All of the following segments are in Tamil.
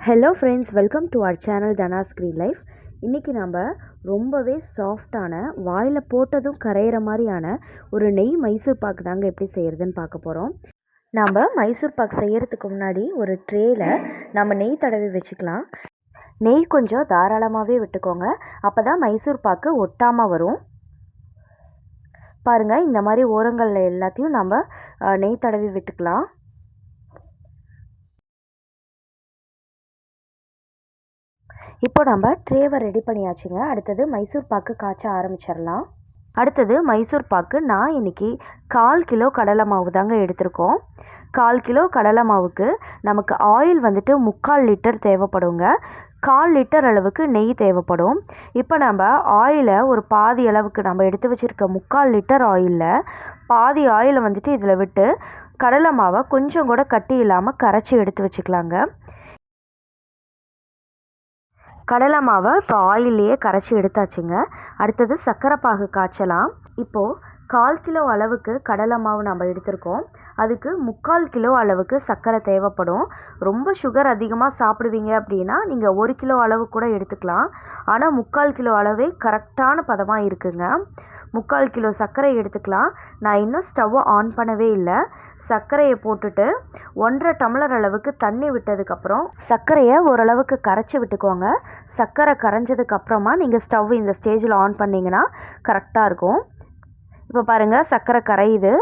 Hello friends, welcome to our channel Dhana screen life. இன்றைக்கி நம்ம ரொம்பவே சாஃப்டான, வாயில் போட்டதும் கரையிற மாதிரியான ஒரு நெய் மைசூர் பாக்கு தாங்க எப்படி செய்கிறதுன்னு பார்க்க போகிறோம். நம்ம மைசூர் பாக்கு செய்கிறதுக்கு முன்னாடி ஒரு ட்ரேயில் நம்ம நெய் தடவி வச்சுக்கலாம். நெய் கொஞ்சம் தாராளமாகவே விட்டுக்கோங்க, அப்போ தான் மைசூர் பாக்கு ஒட்டாமல் வரும். பாருங்கள், இந்த மாதிரி ஓரங்களில் எல்லாத்தையும் நம்ம நெய் தடவி விட்டுக்கலாம். இப்போ நம்ம ட்ரேவை ரெடி பண்ணியாச்சுங்க. அடுத்தது மைசூர் பாக்கு காய்ச்ச ஆரம்பிச்சிடலாம். அடுத்தது மைசூர் பாக்கு நான் இன்றைக்கி 1/4 கிலோ கடலை மாவு தாங்க எடுத்திருக்கோம். 1/4 கிலோ கடலை மாவுக்கு நமக்கு ஆயில் வந்துட்டு 3/4 லிட்டர் தேவைப்படுங்க. 1/4 லிட்டர் அளவுக்கு நெய் தேவைப்படும். இப்போ நம்ம ஆயிலை ஒரு பாதி அளவுக்கு நம்ம எடுத்து வச்சுருக்க 3/4 லிட்டர் ஆயிலில் பாதி ஆயிலை வந்துட்டு இதில் விட்டு கடலை மாவை கொஞ்சம் கூட கட்டி இல்லாமல் கரைச்சி எடுத்து வச்சுக்கலாங்க. கடலை மாவை இப்போ ஆயிலையே கரைச்சி எடுத்தாச்சுங்க. அடுத்தது சர்க்கரை பாகு காய்ச்சலாம். இப்போது 1/4 கிலோ அளவுக்கு கடலை மாவு நம்ம எடுத்திருக்கோம். அதுக்கு 3/4 கிலோ அளவுக்கு சர்க்கரை தேவைப்படும். ரொம்ப சுகர் அதிகமாக சாப்பிடுவீங்க அப்படின்னா நீங்கள் 1 கிலோ அளவு கூட எடுத்துக்கலாம். ஆனால் 3/4 கிலோ அளவே கரெக்டான பதமாக இருக்குங்க. 3/4 கிலோ சர்க்கரை எடுத்துக்கலாம். நான் இன்னும் ஸ்டவ்வை ஆன் பண்ணவே இல்லை. சர்க்கரையை போட்டுட்டு 1.5 டம்ளர் அளவுக்கு தண்ணி விட்டதுக்கப்புறம் சர்க்கரையை ஓரளவுக்கு கரைச்சி விட்டுக்கோங்க. சர்க்கரை கரைஞ்சதுக்கப்புறமா நீங்கள் ஸ்டவ் இந்த ஸ்டேஜில் ஆன் பண்ணிங்கன்னா கரெக்டாக இருக்கும். இப்போ பாருங்கள், சர்க்கரை கரையுது.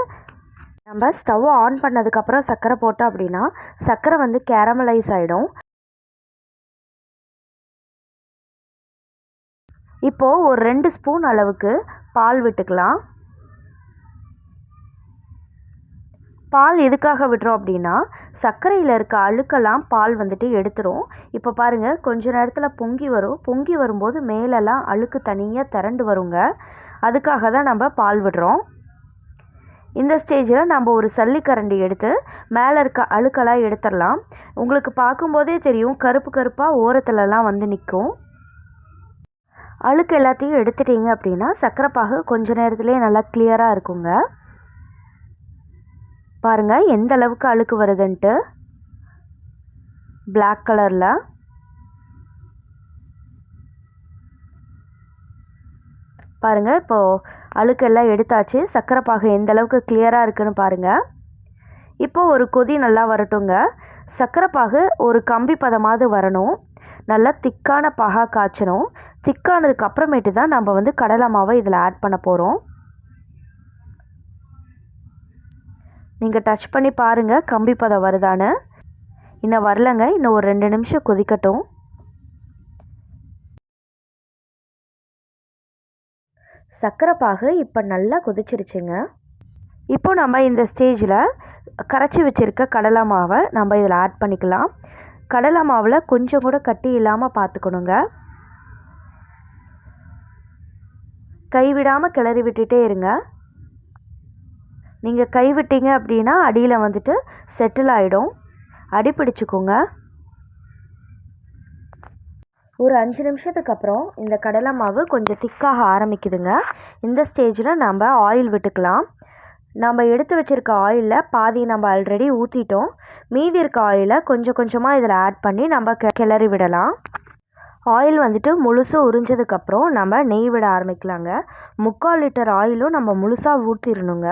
நம்ம ஸ்டவ் ஆன் பண்ணதுக்கப்புறம் சர்க்கரை போட்டோம் அப்படின்னா சர்க்கரை வந்து கேரமலைஸ் ஆகிடும். இப்போது ஒரு 2 ஸ்பூன் அளவுக்கு பால் விட்டுக்கலாம். பால் எதுக்காக விடுறோம் அப்படின்னா சர்க்கரையில் இருக்க அழுக்கெல்லாம் பால் வந்துட்டு எடுத்துரும். இப்போ பாருங்கள், கொஞ்ச நேரத்தில் பொங்கி வரும். பொங்கி வரும்போது மேலெல்லாம் அழுக்கு தனியாக திரண்டு வருங்க. அதுக்காக தான் நம்ம பால் விடுறோம். இந்த ஸ்டேஜில் நம்ம ஒரு சல்லிக்கரண்டி எடுத்து மேலே இருக்க அழுக்கெல்லாம் எடுத்துடலாம். உங்களுக்கு பார்க்கும்போதே தெரியும், கருப்பு கருப்பாக ஓரத்துலலாம் வந்து நிற்கும். அழுக்கு எல்லாத்தையும் எடுத்துட்டிங்க அப்படின்னா சர்க்கரை பாகு கொஞ்ச நேரத்துலேயே நல்லா கிளியராக இருக்குங்க. பாருங்கள் எந்த அளவுக்கு அழுக்கு வருதுன்ட்டு. பிளாக் கலரில் பாருங்கள். இப்போது அழுக்கெல்லாம் எடுத்தாச்சு. சர்க்கரை பாகு எந்த அளவுக்கு கிளியராக இருக்குன்னு பாருங்கள். இப்போது ஒரு கொதி நல்லா வரட்டுங்க. சர்க்கரை பாகு ஒரு கம்பி பதமாவது வரணும். நல்லா திக்கான பாகாக காய்ச்சணும். திக்கானதுக்கு அப்புறமேட்டு தான் நம்ம வந்து கடலை மாவை இதில் ஆட் பண்ண போகிறோம். நீங்கள் டச் பண்ணி பாருங்கள் கம்பி பதம் வருதான்னு. இன்னும் வரலங்க, இன்னும் ஒரு 2 நிமிஷம் கொதிக்கட்டும். சர்க்கரை பாகு இப்போ நல்லா கொதிச்சிருச்சுங்க. இப்போ நம்ம இந்த ஸ்டேஜில் கரைச்சி வச்சுருக்க கடலை மாவை நம்ம இதில் ஆட் பண்ணிக்கலாம். கடலை மாவில் கொஞ்சம் கூட கட்டி இல்லாமல் பார்த்துக்கணுங்க. கைவிடாமல் கிளறி விட்டுட்டே இருங்க. நீங்கள் கைவிட்டீங்க அப்படின்னா அடியில் வந்துட்டு செட்டில் ஆகிடும், அடி பிடிச்சிக்கோங்க. ஒரு 5 நிமிஷத்துக்கு அப்புறம் இந்த கடலை மாவு கொஞ்சம் திக்காக ஆரம்பிக்குதுங்க. இந்த ஸ்டேஜில் நம்ம ஆயில் விட்டுக்கலாம். நம்ம எடுத்து வச்சுருக்க ஆயிலில் பாதி நம்ம ஆல்ரெடி ஊற்றிட்டோம். மீதி இருக்க ஆயிலை கொஞ்சம் கொஞ்சமாக இதில் ஆட் பண்ணி நம்ம கிளறி விடலாம். ஆயில் வந்துட்டு முழுசும் உறிஞ்சதுக்கப்புறம் நம்ம நெய் விட ஆரம்பிக்கலாங்க. 3/4 லிட்டர் ஆயிலும் நம்ம முழுசாக ஊற்றிடணுங்க.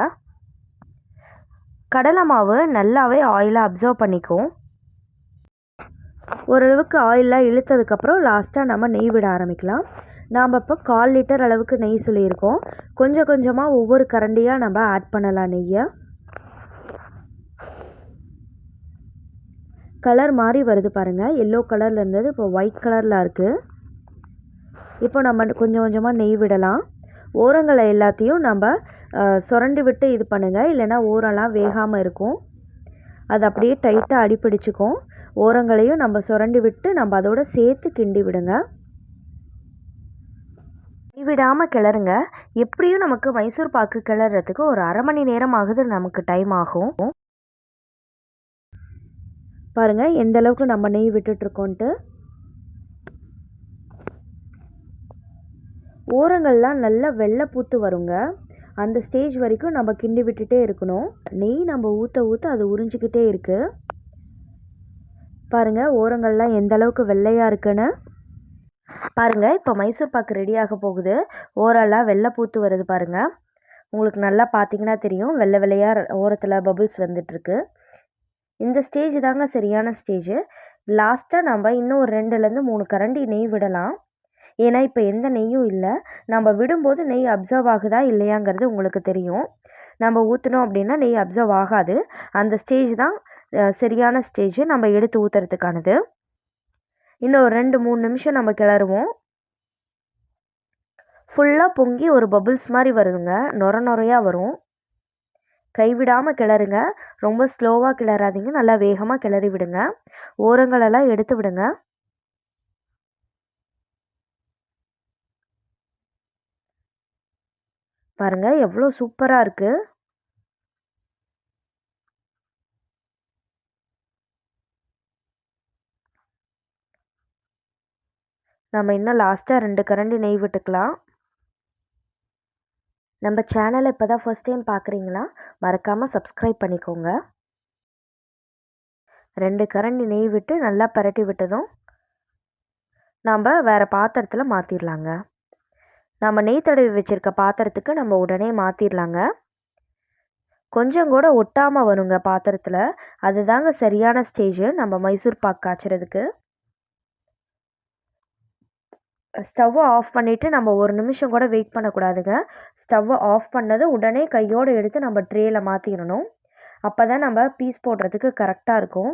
கடலை மாவு நல்லாவே ஆயிலை அப்சர்வ் பண்ணிக்கும். ஓரளவுக்கு ஆயிலாக இழுத்ததுக்கப்புறம் லாஸ்ட்டாக நம்ம நெய் விட ஆரம்பிக்கலாம். நாம் இப்போ 1/4 லிட்டர் அளவுக்கு நெய் சொல்லியிருக்கோம். கொஞ்சம் கொஞ்சமாக ஒவ்வொரு கரண்டியாக நம்ம ஆட் பண்ணலாம் நெய்யை. கலர் மாறி வருது பாருங்கள். எல்லோ கலரில் இருந்தது இப்போ ஒயிட் கலரில் இருக்குது. இப்போ நம்ம கொஞ்சம் கொஞ்சமாக நெய் விடலாம். ஓரங்களை எல்லாத்தையும் நம்ம சுரண்டி விட்டு இது பண்ணுங்கள், இல்லைன்னா ஓரெல்லாம் வேகாமல் இருக்கும். அது அப்படியே டைட்டாக அடிப்பிடிச்சிக்கும். ஓரங்களையும் நம்ம சுரண்டி விட்டு நம்ம அதோடு சேர்த்து கிண்டி விடுங்க. விடாமல் கிளறுங்க. எப்படியும் நமக்கு மைசூர் பாக்கு கிளறதுக்கு ஒரு 1/2 மணி நேரம் ஆகுது, நமக்கு டைம் ஆகும். பாருங்கள் எந்த அளவுக்கு நம்ம நெய் விட்டுட்ருக்கோன்ட்டு. ஓரங்கள்லாம் நல்லா வெள்ளை பூத்து வருங்க. அந்த ஸ்டேஜ் வரைக்கும் நம்ம கிண்டி விட்டுட்டே இருக்கணும். நெய் நம்ம ஊற்ற ஊற்ற அது உறிஞ்சிக்கிட்டே இருக்குது. பாருங்கள் ஓரங்கள்லாம் எந்த அளவுக்கு வெள்ளையாக இருக்குன்னு. பாருங்கள் இப்போ மைசூர் பாக்கு ரெடியாக போகுது. ஓரெல்லாம் வெள்ளை பூத்து வருது பாருங்கள். உங்களுக்கு நல்லா பார்த்தீங்கன்னா தெரியும், வெள்ளை வெள்ளையாக ஓரத்தில் பபுள்ஸ் வந்துட்டுருக்கு. இந்த ஸ்டேஜ் தாங்க சரியான ஸ்டேஜு. லாஸ்ட்டாக நம்ம இன்னும் ஒரு 2லேருந்து 3 கரண்டி நெய் விடலாம். ஏன்னா இப்போ எந்த நெய்யும் இல்லை. நம்ம விடும்போது நெய் அப்சர்வ் ஆகுதா இல்லையாங்கிறது உங்களுக்கு தெரியும். நம்ம ஊற்றினோம் அப்படின்னா நெய் அப்சர்வ் ஆகாது. அந்த ஸ்டேஜ் தான் சரியான ஸ்டேஜு நம்ம எடுத்து ஊற்றுறதுக்கானது. இன்னும் ஒரு 2-3 நிமிஷம் நம்ம கிளறுவோம். ஃபுல்லாக பொங்கி ஒரு பபுள்ஸ் மாதிரி வருதுங்க, நொர நொறையாக வரும். கைவிடாமல் கிளறுங்க. ரொம்ப ஸ்லோவாக கிளறாதீங்க, நல்லா வேகமாக கிளறி விடுங்க. ஓரங்களெல்லாம் எடுத்து விடுங்க. பாருங்கள் எவ்வளோ சூப்பராக இருக்குது. நம்ம இன்னும் லாஸ்ட்டாக 2 கரண்டி நெய் விட்டுக்கலாம். நம்ம சேனலை இப்போ தான் ஃபர்ஸ்ட் டைம் பார்க்குறீங்களா, மறக்காமல் சப்ஸ்கிரைப் பண்ணிக்கோங்க. 2 கரண்டி நெய் விட்டு நல்லா பரட்டி விட்டதும் நம்ம வேறு பாத்திரத்தில் மாற்றிடலாங்க. நம்ம நெய் தடவி வச்சுருக்க பாத்திரத்துக்கு நம்ம உடனே மாற்றிடலாங்க. கொஞ்சம் கூட ஒட்டாமல் வருங்க பாத்திரத்தில். அதுதாங்க சரியான ஸ்டேஜு நம்ம மைசூர் பாக் காய்ச்சறதுக்கு. ஸ்டவ்வை ஆஃப் பண்ணிவிட்டு நம்ம ஒரு நிமிஷம் கூட வெயிட் பண்ணக்கூடாதுங்க. ஸ்டவ்வை ஆஃப் பண்ணது உடனே கையோடு எடுத்து நம்ம ட்ரேயில் மாற்றிடணும். அப்போ தான் நம்ம பீஸ் போடுறதுக்கு கரெக்டாக இருக்கும்.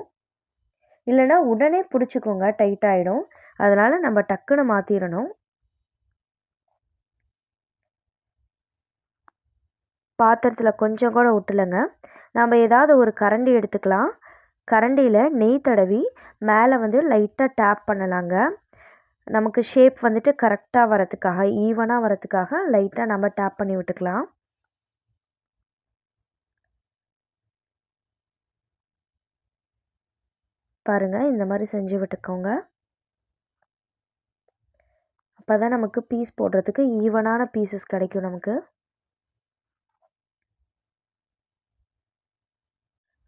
இல்லைன்னா உடனே பிடிச்சிக்கோங்க, டைட் ஆகிடும். அதனால் நம்ம டக்குன்னு மாற்றிடணும். பாத்திரத்தில் கொஞ்சம் கூட ஒட்டலைங்க. நம்ம ஏதாவது ஒரு கரண்டி எடுத்துக்கலாம். கரண்டியில் நெய் தடவி மேலே வந்து லைட்டாக டேப் பண்ணலாங்க. நமக்கு ஷேப் வந்துட்டு கரெக்டாக வரதுக்காக, ஈவனாக வரதுக்காக லைட்டாக நம்ம டேப் பண்ணி விட்டுக்கலாம். பாருங்கள் இந்த மாதிரி செஞ்சு விட்டுக்கோங்க. அப்போ தான் நமக்கு பீஸ் போடுறதுக்கு ஈவனான பீசஸ் கிடைக்கும் நமக்கு.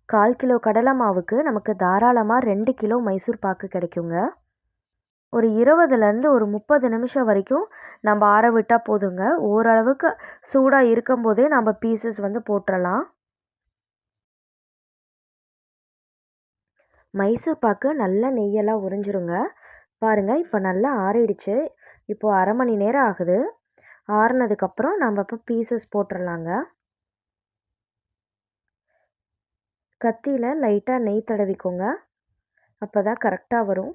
1/4 கிலோ கடலை மாவுக்கு நமக்கு தாராளமாக 2 கிலோ மைசூர் பாக்கு கிடைக்குங்க. ஒரு 20லேருந்து ஒரு 30 நிமிஷம் வரைக்கும் நம்ம ஆற விட்டால் போதுங்க. ஓரளவுக்கு சூடாக இருக்கும்போதே நம்ம பீசஸ் வந்து போட்டுடலாம். மைசூர் பாக்கு நல்லா நெய்யெல்லாம் உறிஞ்சிருங்க. பாருங்கள் இப்போ நல்லா ஆறிடுச்சு. இப்போது 1/2 மணி நேரம் ஆகுது. ஆறுனதுக்கப்புறம் நம்ம இப்போ பீசஸ் போட்டுடலாங்க. கத்தியில் லைட்டாக நெய் தடவிக்கோங்க. அப்போ தான் கரெக்டாக வரும்.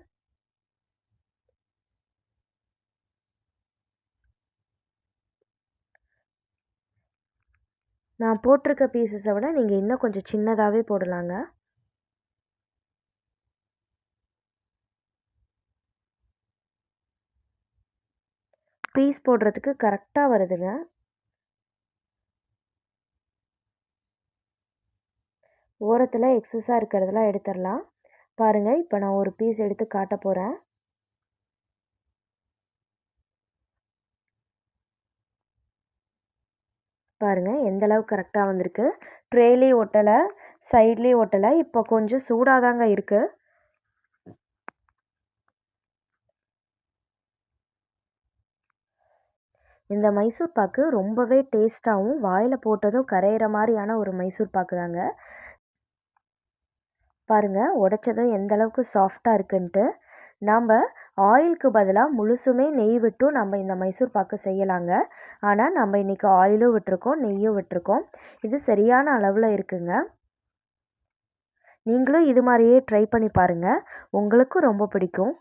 நான் போட்டிருக்க பீசஸை விட நீங்கள் இன்னும் கொஞ்சம் சின்னதாகவே போடலாங்க. பீஸ் போடுறதுக்கு கரெக்டாக வருதுங்க. ஓரத்தில் எக்ஸஸாக இருக்கிறதெல்லாம் எடுத்துடலாம். பாருங்கள் இப்போ நான் ஒரு பீஸ் எடுத்து காட்ட போகிறேன். பாருங்கள் எந்த அளவுக்கு கரெக்டாக வந்திருக்கு. ட்ரேலேயும் ஒட்டலை, சைட்லேயும் ஒட்டலை. இப்போ கொஞ்சம் சூடாக தாங்க இருக்குது. இந்த மைசூர் பாக்கு ரொம்பவே டேஸ்ட்டாகவும் வாயில் போட்டதும் கரையிற மாதிரியான ஒரு மைசூர் பாக்கு தாங்க. பாருங்கள் உடைச்சதும் எந்த அளவுக்கு சாஃப்டாக இருக்குன்ட்டு. நாம் ஆயிலுக்கு பதிலாக முழுசுமே நெய் விட்டும் நம்ம இந்த மைசூர் பாக்கு செய்யலாங்க. ஆனால் நம்ம இன்றைக்கி ஆயிலும் விட்டுருக்கோம், நெய்யும் விட்டுருக்கோம். இது சரியான அளவில் இருக்குங்க. நீங்களும் இது மாதிரியே ட்ரை பண்ணி பாருங்கள், உங்களுக்கும் ரொம்ப பிடிக்கும்.